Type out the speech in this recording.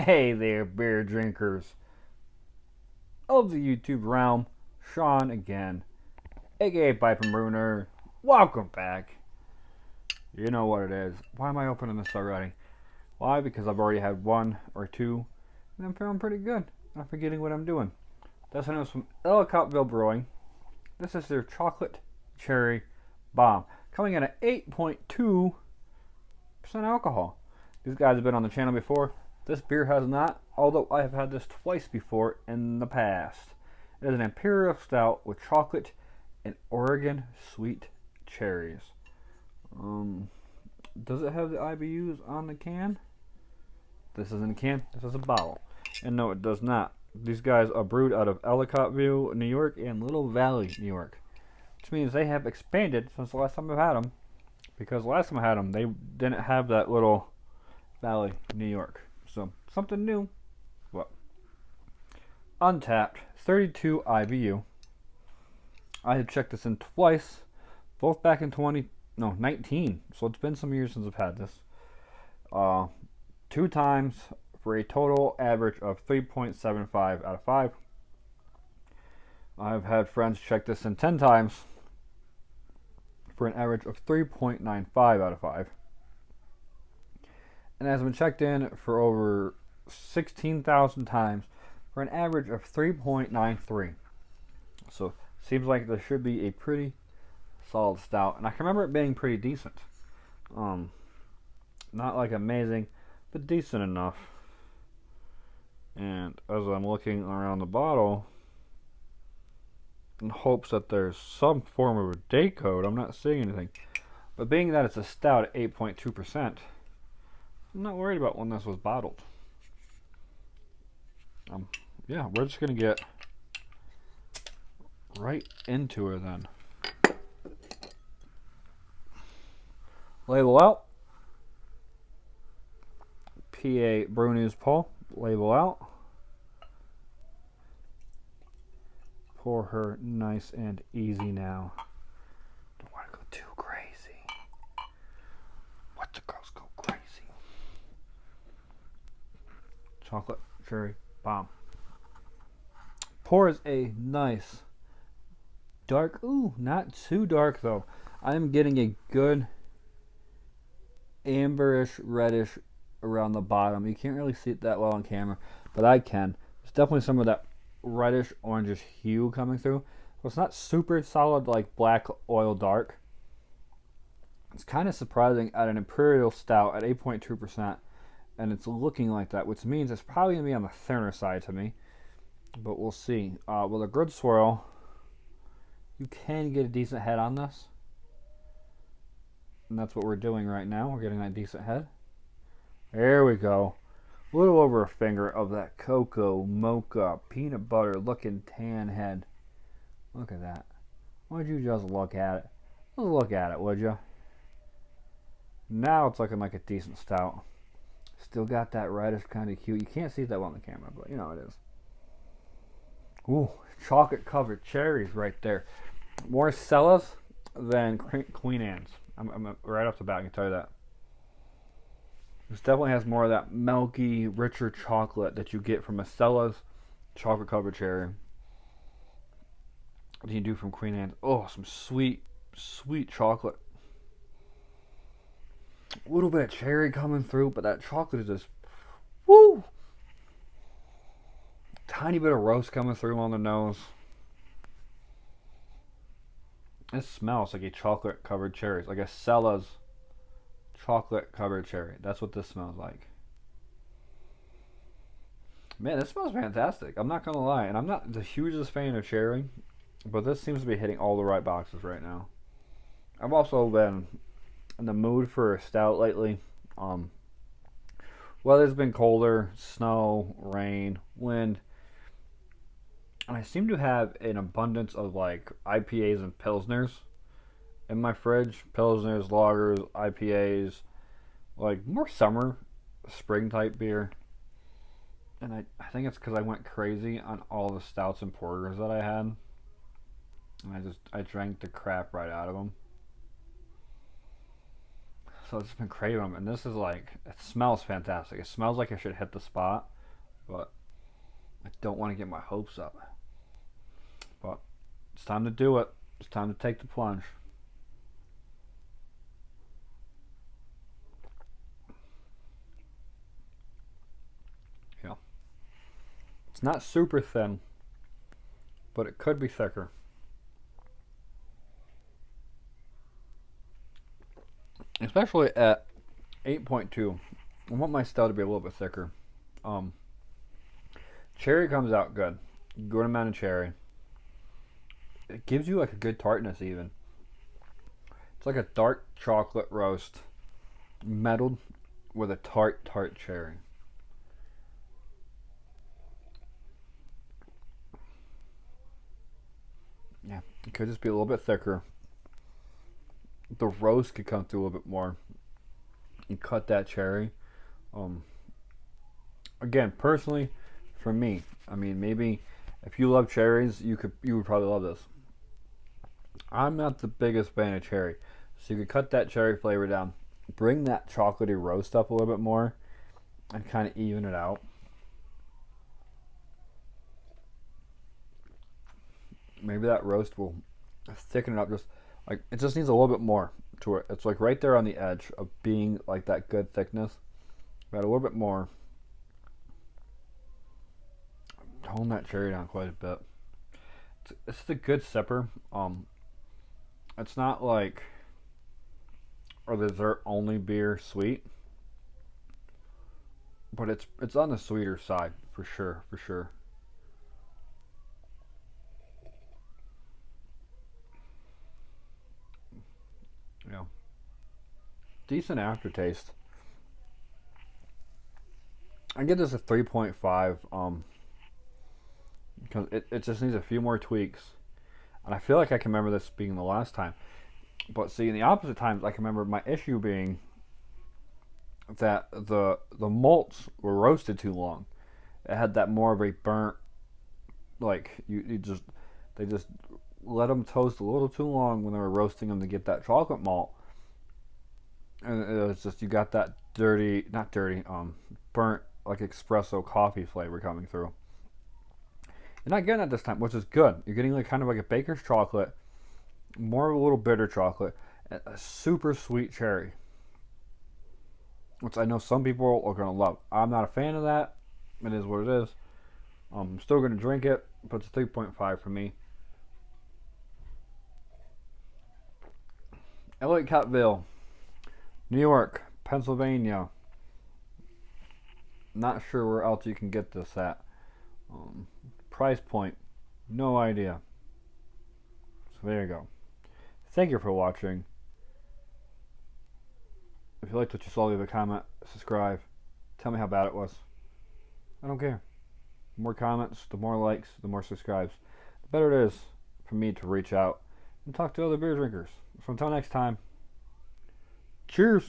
Hey there, beer drinkers of the YouTube realm. Sean again, aka Pipe and Bruner. Welcome back. You know what it is. Why am I opening this already? Why? Because I've already had one or two, and I'm feeling pretty good. I'm forgetting what I'm doing. This one is from Ellicottville Brewing. This is their chocolate cherry bomb, coming in at 8.2% alcohol. These guys have been on the channel before. This beer has not, although I have had this twice before in the past. It is an Imperial Stout with chocolate and Oregon sweet cherries. Does it have the IBUs on the can? This isn't a can, this is a bottle. And no, it does not. These guys are brewed out of Ellicottville, New York and Little Valley, New York. Which means they have expanded since the last time I've had them. Because last time I had them, they didn't have that Little Valley, New York. So, something new. What? Untapped, 32 IBU. I have checked this in twice, both back in 19. So it's been some years since I've had this. 2 times for a total average of 3.75 out of 5. I've had friends check this in 10 times for an average of 3.95 out of 5. And has been checked in for over 16,000 times for an average of 3.93. So seems like there should be a pretty solid stout, and I can remember it being pretty decent. Not like amazing, but decent enough. And as I'm looking around the bottle, in hopes that there's some form of a date code, I'm not seeing anything. But being that it's a stout at 8.2%, I'm not worried about when this was bottled. Yeah, we're just gonna get right into it then. Label out. PA Brew News Poll. Label out. Pour her nice and easy now. Don't want to go too crazy. What the girls go crazy? Chocolate cherry bomb. Pours a nice dark, ooh, not too dark though. I'm getting a good amberish, reddish around the bottom. You can't really see it that well on camera, but I can. There's definitely some of that reddish, orangish hue coming through. So it's not super solid like black oil dark. It's kind of surprising at an Imperial Stout at 8.2%. And it's looking like that, which means it's probably going to be on the thinner side to me. But we'll see. With a good swirl, you can get a decent head on this. And that's what we're doing right now. We're getting that decent head. There we go. A little over a finger of that cocoa, mocha, peanut butter looking tan head. Look at that. Why'd you just look at it? Just look at it, would you? Now it's looking like a decent stout. Still got that reddish kind of hue. You can't see that well on the camera, but you know it is. Ooh, chocolate covered cherries right there. More Cellas than Queen Anne's. I'm right off the bat, I can tell you that. This definitely has more of that milky, richer chocolate that you get from a Cella's chocolate covered cherry than you do from Queen Anne's. Oh, some sweet, sweet chocolate. A little bit of cherry coming through, but that chocolate is just, woo! Tiny bit of roast coming through on the nose. It smells like a chocolate covered cherry, like a Cella's chocolate covered cherry. That's what this smells like. Man, this smells fantastic. I'm not gonna lie, and I'm not the hugest fan of cherry, but this seems to be hitting all the right boxes right now. I've also been in the mood for a stout lately. Weather's been colder, snow, rain, wind, and I seem to have an abundance of like IPAs and pilsners in my fridge. Pilsners, lagers, IPAs, like more summer, spring type beer. And I think it's because I went crazy on all the stouts and porters that I had, and I drank the crap right out of them. So I've just been craving them, and this is like, it smells fantastic. It smells like I should hit the spot, but I don't want to get my hopes up. But it's time to do it. It's time to take the plunge. Yeah. It's not super thin, but it could be thicker. Especially at 8.2. I want my stout to be a little bit thicker. Um, Cherry comes out good. Good amount of cherry. It gives you like a good tartness even. It's like a dark chocolate roast meddled with a tart cherry. Yeah, it could just be a little bit thicker. The roast could come through a little bit more. You cut that cherry. Um, Again, personally, for me, I mean, maybe if you love cherries, you would probably love this. I'm not the biggest fan of cherry, so you could cut that cherry flavor down, bring that chocolatey roast up a little bit more, and kind of even it out. Maybe that roast will thicken it up. Just like it just needs a little bit more to it. It's like right there on the edge of being like that good thickness. Got a little bit more. Tone that cherry down quite a bit. It's a good sipper. It's not like a dessert only beer sweet, but it's on the sweeter side for sure, for sure. Yeah, decent aftertaste. I give this a 3.5. Because it just needs a few more tweaks, and I feel like I can remember this being the last time. But see, in the opposite times, I can remember my issue being that the malts were roasted too long. It had that more of a burnt, like you just they just let them toast a little too long when they were roasting them to get that chocolate malt, and it was just you got that dirty, not dirty, burnt like espresso coffee flavor coming through. You're not getting that this time, which is good. You're getting like kind of like a baker's chocolate, more of a little bitter chocolate, and a super sweet cherry, which I know some people are gonna love. I'm not a fan of that. It is what it is. I'm still gonna drink it, but it's a 3.5 for me. Ellicottville, New York, Pennsylvania. Not sure where else you can get this at. Price point, no idea. So there you go. Thank you for watching. If you liked what you saw, leave a comment, subscribe, tell me how bad it was. I don't care. The more comments, the more likes, the more subscribes, the better it is for me to reach out and talk to other beer drinkers. So until next time, cheers.